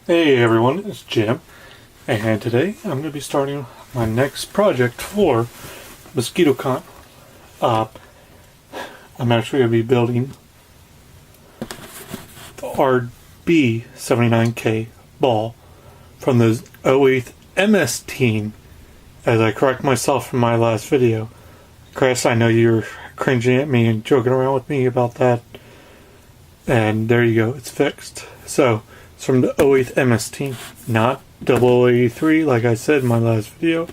Hey everyone, it's Jim, and today I'm going to be starting my next project for mosquitocon. I'm actually going to be building the RB79K ball from the 08 MS team, as I correct myself from my last video. Chris, I know you're cringing at me and joking around with me about that, and there you go, it's fixed. So, it's from the 08 MS team, not 0083 like I said in my last video.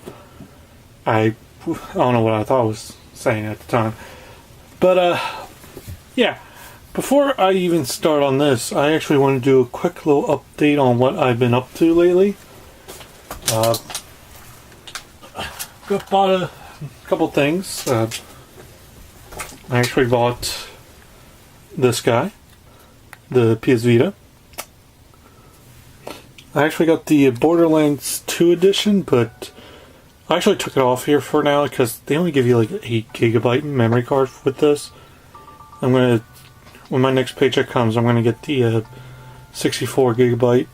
I don't know what I thought I was saying at the time. But, yeah. Before I even start on this, I actually want to do a quick little update on what I've been up to lately. Bought a couple things. I actually bought this guy, the PS Vita. I actually got the Borderlands 2 edition, but I actually took it off here for now because they only give you like an 8GB memory card with this. When my next paycheck comes, I'm gonna get the 64GB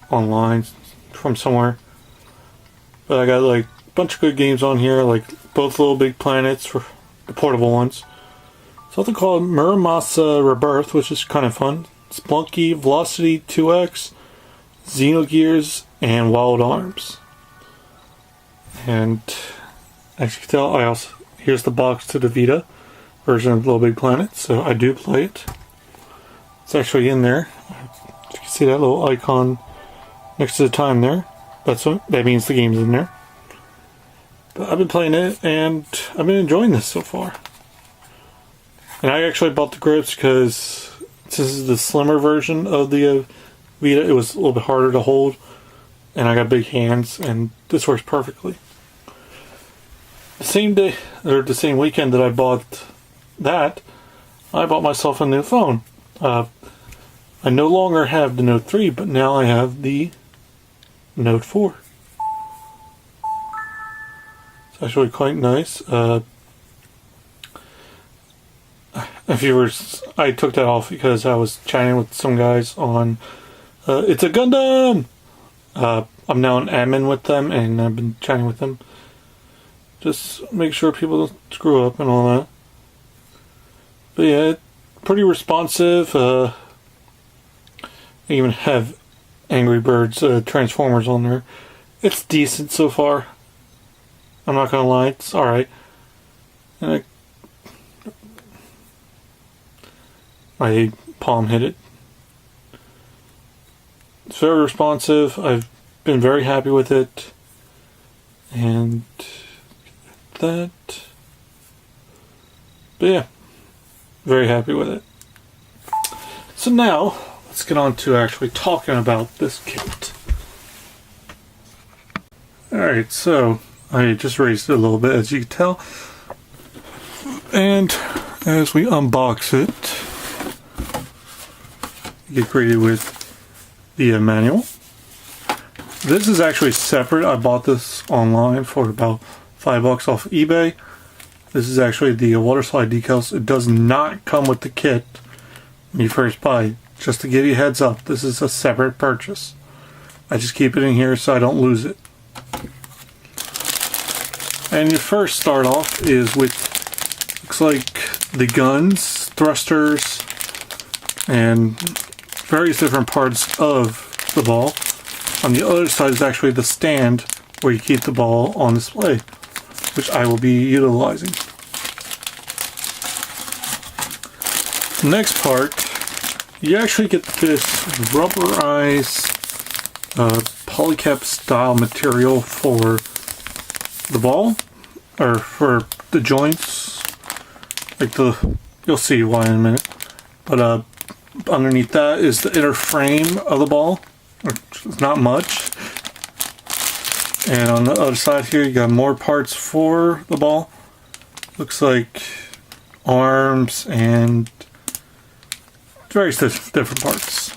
online from somewhere. But I got like a bunch of good games on here, like both Little Big Planets for the portable ones. Something called Muramasa Rebirth, which is kind of fun. Splunky, Velocity 2X, Xenogears, and Wild Arms. And as you can tell, here's the box to the Vita version of Little Big Planet, so I do play it. It's actually in there. You can see that little icon next to the time there. That means the game's in there. But I've been playing it, and I've been enjoying this so far. And I actually bought the grips because this is the slimmer version of the Vita. It was a little bit harder to hold, and I got big hands, and this works perfectly. The same day, or the same weekend that I bought that, I bought myself a new phone. I no longer have the Note 3, but now I have the Note 4. It's actually quite nice. I took that off because I was chatting with some guys on It's a Gundam! I'm now an admin with them, and I've been chatting with them. Just make sure people don't screw up and all that. But yeah, pretty responsive. I even have Angry Birds Transformers on there. It's decent so far. I'm not gonna lie, it's alright. And my palm hit it. It's very responsive. I've been very happy with it. And that. But yeah, very happy with it. So now, let's get on to actually talking about this kit. Alright, so I just raised it a little bit, as you can tell. And as we unbox it, get greeted with the manual. This is actually separate. I bought this online for about $5 off eBay. This is actually the water slide decals. It does not come with the kit when you first buy it. Just to give you a heads up, this is a separate purchase. I just keep it in here so I don't lose it. And you first start off is with, looks like the guns, thrusters, and various different parts of the ball. On the other side is actually the stand where you keep the ball on display, which I will be utilizing. The next part, you actually get this rubberized polycap style material for the ball, or for the joints. You'll see why in a minute. But underneath that is the inner frame of the ball, which is not much. And on the other side here, you got more parts for the ball. Looks like arms and various different parts.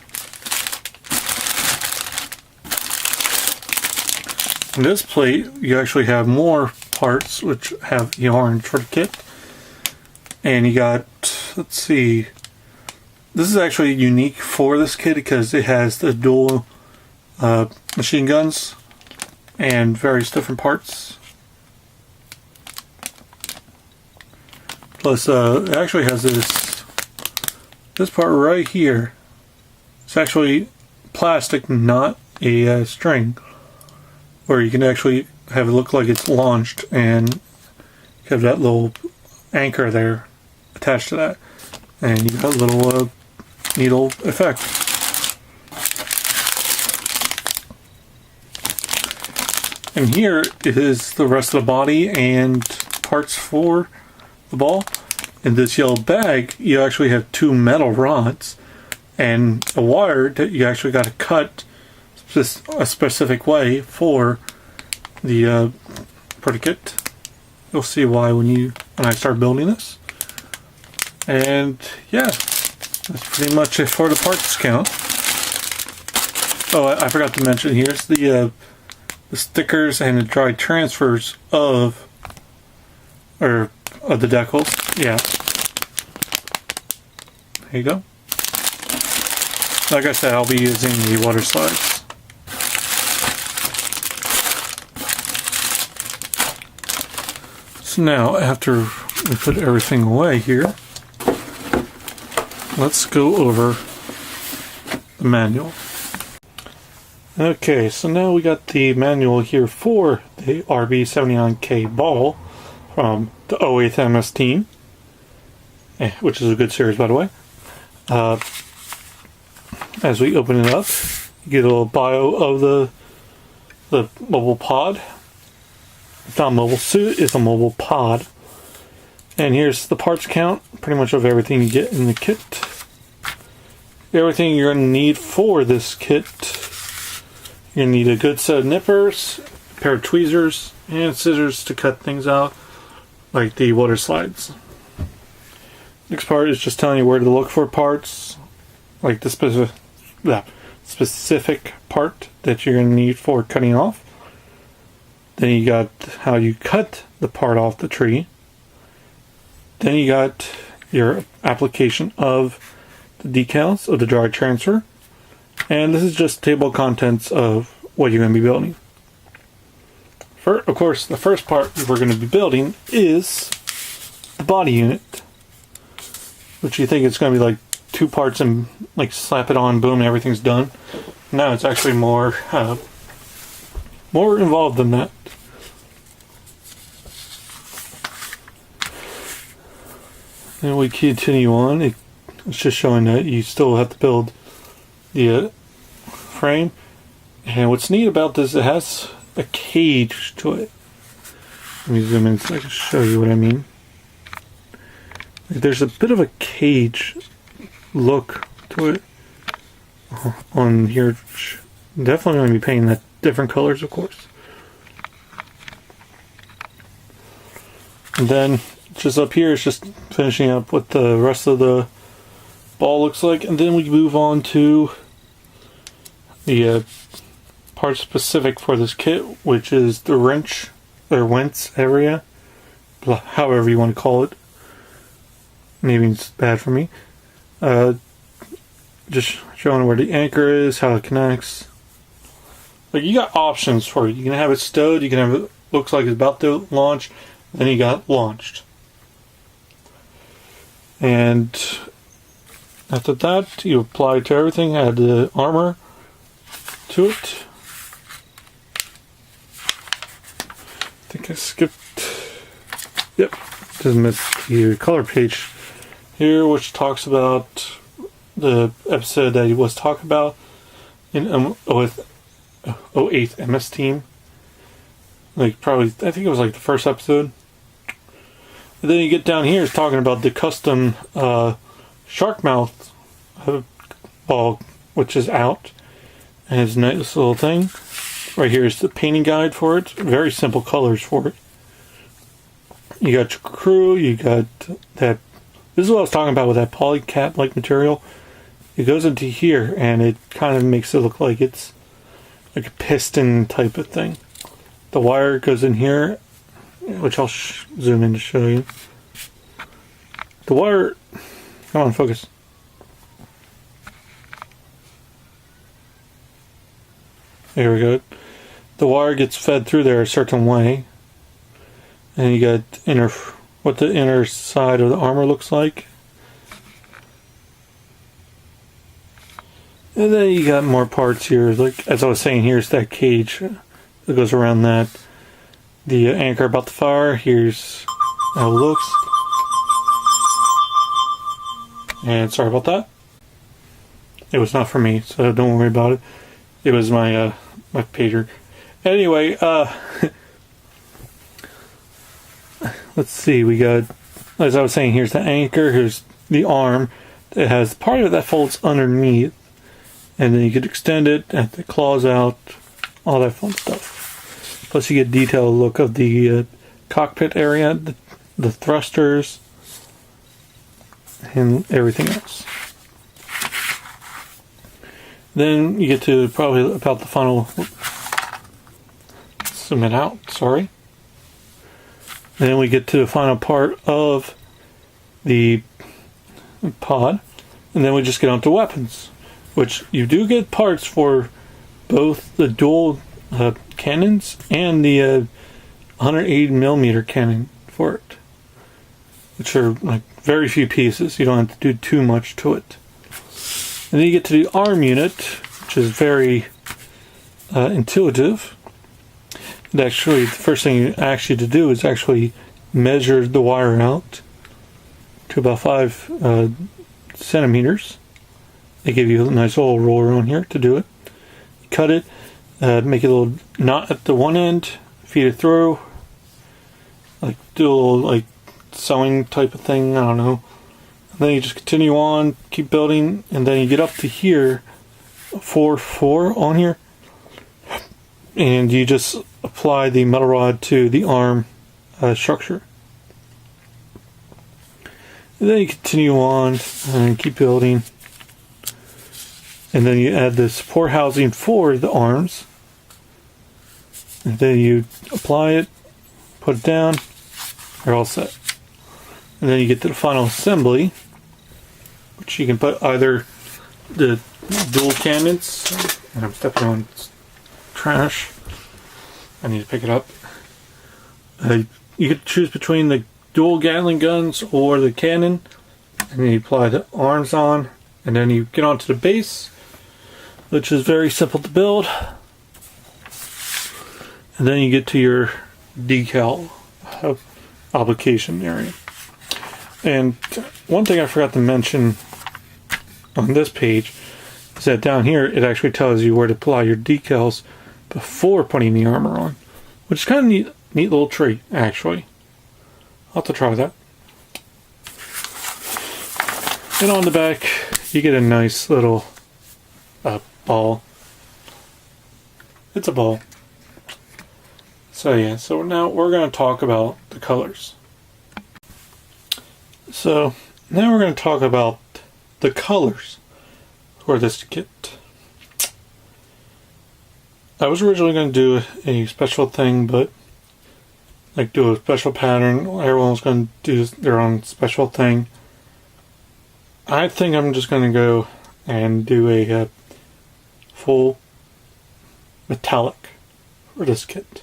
In this plate, you actually have more parts, which have the orange for the kit. And you got, let's see, this is actually unique for this kit because it has the dual machine guns and various different parts. Plus, it actually has this part right here. It's actually plastic, not a string, where you can actually have it look like it's launched and have that little anchor there attached to that, and you got a little needle effect. And here is the rest of the body and parts for the ball. In this yellow bag, you actually have 2 metal rods and a wire that you actually got to cut a specific way for the predicate. You'll see why when I start building this. And yeah, that's pretty much it for the parts count. Oh, I forgot to mention, here's the stickers and the dry transfers of the decals. Yeah. There you go. Like I said, I'll be using the water slides. So now, after we put everything away here, let's go over the manual. Okay, so now we got the manual here for the RB79K ball from the 08th MS team, which is a good series, by the way. As we open it up, you get a little bio of the mobile pod. It's not a mobile suit, it's a mobile pod. And here's the parts count, pretty much of everything you get in the kit. Everything you're going to need for this kit. You're going to need a good set of nippers, a pair of tweezers, and scissors to cut things out, like the water slides. Next part is just telling you where to look for parts, like the specific part that you're going to need for cutting off. Then you got how you cut the part off the tree. Then you got your application of the decals of the dry transfer. And this is just table of contents of what you're going to be building. Of course, the first part we're going to be building is the body unit, which you think it's going to be like 2 parts and like slap it on, boom, everything's done. No, it's actually more involved than that. And we continue on. It's just showing that you still have to build the frame. And what's neat about this, it has a cage to it. Let me zoom in so I can show you what I mean. There's a bit of a cage look to it on here. Definitely going to be painting that different colors, of course. And then just up here is just finishing up what the rest of the ball looks like, and then we move on to the part specific for this kit, which is the wrench or whence area, however you want to call it. Maybe it's bad for me. Just showing where the anchor is, how it connects. Like, you got options for it. You can have it stowed, you can have it looks like it's about to launch, then you got launched. And after that, you apply it to everything, add the armor to it. I think I skipped. Yep, just missed the color page here, which talks about the episode that he was talking about with 08th MS team. Like, probably, I think it was like the first episode. And then you get down here, it's talking about the custom shark mouth ball, which is out. And it's a nice little thing. Right here is the painting guide for it. Very simple colors for it. You got your crew, you got that. This is what I was talking about with that polycat-like material. It goes into here, and it kind of makes it look like it's like a piston type of thing. The wire goes in here, which I'll zoom in to show you. The wire, come on, focus. There we go. The wire gets fed through there a certain way. And you got what the inner side of the armor looks like. And then you got more parts here. Like, as I was saying, here's that cage that goes around that. The anchor about the fire. Here's how it looks. And sorry about that. It was not for me, so don't worry about it. It was my my pager. Anyway, let's see. We got, as I was saying, here's the anchor. Here's the arm. It has part of it that folds underneath, and then you could extend it, and the claws out, all that fun stuff. Plus, you get a detailed look of the cockpit area, the thrusters, and everything else. Then you get to probably about the final. Zoom it out, sorry. Then we get to the final part of the pod, and then we just get onto weapons, which you do get parts for both the dual cannons and the 180mm cannon for it, which are like very few pieces. You don't have to do too much to it. And then you get to the arm unit, which is very intuitive. And actually, the first thing you actually to do is actually measure the wire out to about 5 centimeters. They give you a nice little roller on here to do it. You cut it, make a little knot at the one end, feed it through, like do a little like sewing type of thing. I don't know. Then you just continue on, keep building, and then you get up to here, 4 on here, and you just apply the metal rod to the arm structure. And then you continue on and keep building, and then you add the support housing for the arms, and then you apply it, put it down, you're all set. And then you get to the final assembly, which you can put either the dual cannons, and I'm stepping on trash, I need to pick it up. You could choose between the dual Gatling guns or the cannon, and then you apply the arms on, and then you get onto the base, which is very simple to build, and then you get to your decal application area. And one thing I forgot to mention on this page is that down here it actually tells you where to apply your decals before putting the armor on, which is kind of neat little treat actually. I'll have to try that. And on the back you get a nice little ball. It's a ball. So yeah, so now we're going to talk about the colors. So now we're going to talk about the colors for this kit. I was originally going to do a special thing, but like do a special pattern. Everyone was going to do their own special thing. I think I'm just going to go and do a full metallic for this kit.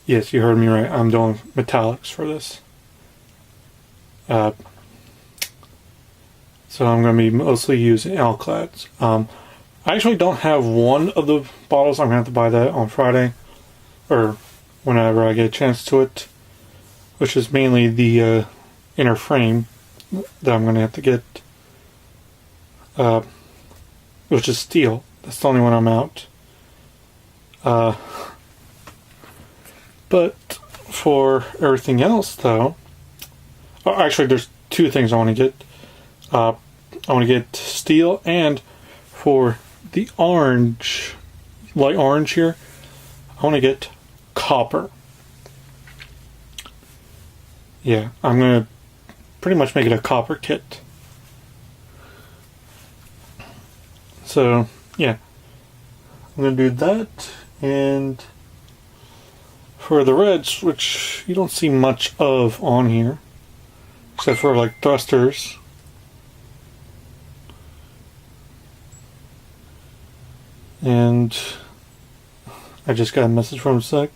Yes, you heard me right. I'm doing metallics for this. So I'm going to be mostly using Alclads. I actually don't have one of the bottles. I'm going to have to buy that on Friday, or whenever I get a chance to it, which is mainly the inner frame that I'm going to have to get, which is steel. That's the only one I'm out. But for everything else, though, actually, there's two things I want to get. I want to get steel, and for the orange, light orange here, I want to get copper. Yeah, I'm going to pretty much make it a copper kit. So, yeah. I'm going to do that, and for the reds, which you don't see much of on here, except for like thrusters. And I just got a message from a sec.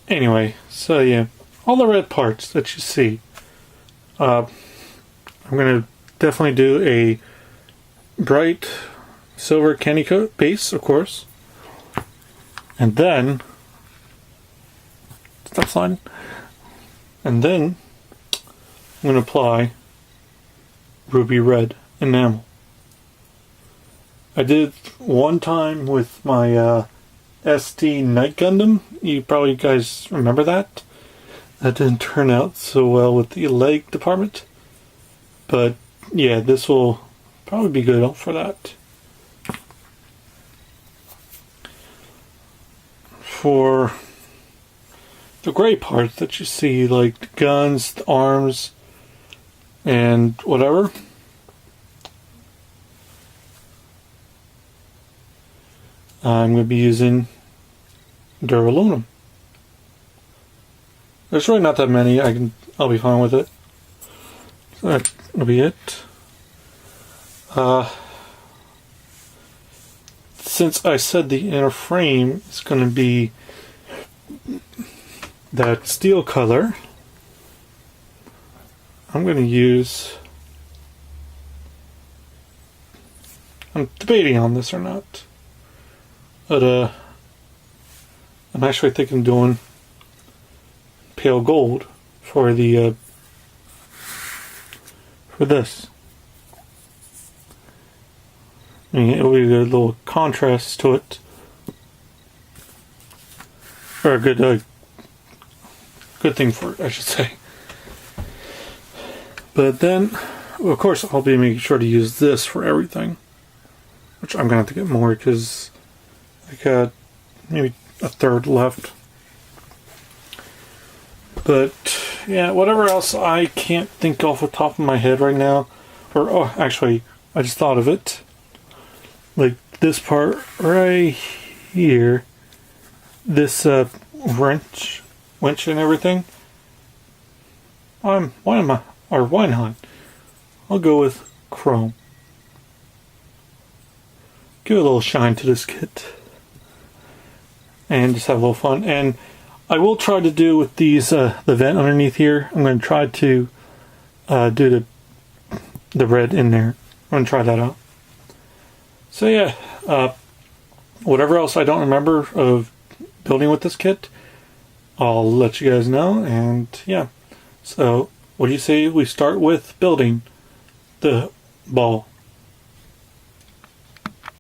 Anyway, so yeah, all the red parts that you see. I'm going to definitely do a bright silver candy coat base, of course. And then, stop sliding. And then, I'm going to apply ruby red enamel. I did one time with my SD Night Gundam. You probably guys remember that. That didn't turn out so well with the leg department. But yeah, this will probably be good for that. For the gray parts that you see, like the guns, the arms, and whatever, I'm going to be using Duraluminum. There's really not that many. I'll be fine with it. So that'll be it. Since I said the inner frame is going to be that steel color, I'm going to use... I'm debating on this or not. But I'm actually thinking of doing pale gold for the for this. I mean, it'll be a good little contrast to it, or a good good thing for it, I should say. But then, of course, I'll be making sure to use this for everything, which I'm gonna have to get more because I got maybe a third left. But yeah, whatever else I can't think off the top of my head right now, or oh, actually, I just thought of it. Like this part right here, this winch and everything. Why not? I'll go with chrome. Give a little shine to this kit, and just have a little fun. And I will try to do with these the vent underneath here. I'm going to try to do the red in there. I'm going to try that out. So yeah, whatever else I don't remember of building with this kit, I'll let you guys know. And yeah, so what do you say we start with building the ball?